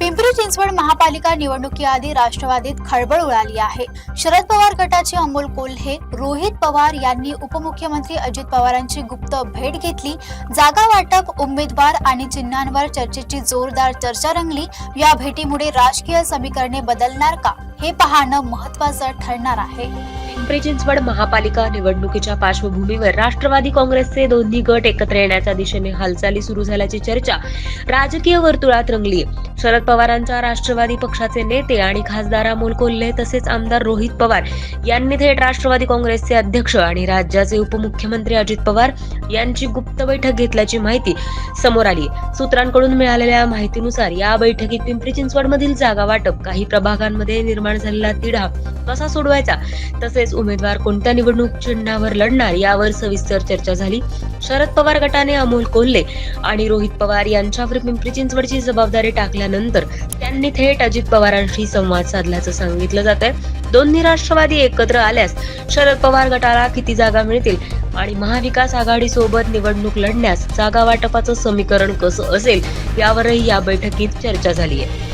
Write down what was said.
पिंपरी चिंचवड महापालिका निवडणुकीआधी राष्ट्रवादीत खळबळ उडाली आहे। शरद पवार गटाचे अमोल कोल्हे, रोहित पवार यांनी उपमुख्यमंत्री अजित पवारांची गुप्त भेट घेतली। जागा वाटप, उमेदवार आणि चिन्हांवर चर्चेची जोरदार चर्चा रंगली। या भेटीमुळे राजकीय समीकरणे बदलणार का, हे पाहणं महत्त्वाचं ठरणार आहे। पिंपरी चिंचवड महापालिका निवडणुकीच्या पार्श्वभूमीवर राष्ट्रवादी काँग्रेसचे दोन्ही गट एकत्र येण्याच्या दिशेने हालचाली सुरू झाल्याची चर्चा राजकीय वर्तुळात रंगली। शरद पवारांच्या राष्ट्रवादी पक्षाचे नेते आणि खासदार अमोल कोल्हे तसेच आमदार रोहित पवार यांनी थेट राष्ट्रवादी काँग्रेसचे अध्यक्ष आणि राज्याचे उपमुख्यमंत्री अजित पवार यांची गुप्त बैठक घेतल्याची माहिती समोर आली। सूत्रांकडून मिळालेल्या माहितीनुसार या बैठकीत पिंपरी चिंचवडमधील जागा वाटप, काही प्रभागांमध्ये निर्माण झालेला तिढा कसा सोडवायचा, तसेच उमेदवार कोणत्या निवडणूक चिन्हावर लढणार यावर सविस्तर चर्चा झाली। शरद पवार गटाने अमोल कोल्हे आणि रोहित पवार यांच्यावर पिंपरी चिंचवडची जबाबदारी टाकल्यानंतर त्यांनी थेट अजित पवारांशी संवाद साधल्याचं सांगितलं जात आहे। दोन्ही राष्ट्रवादी एकत्र आल्यास शरद पवार गटाला किती जागा मिळतील आणि महाविकास आघाडी सोबत निवडणूक लढण्यास जागा वाटपाचं समीकरण कसं असेल यावरही या बैठकीत चर्चा झाली आहे।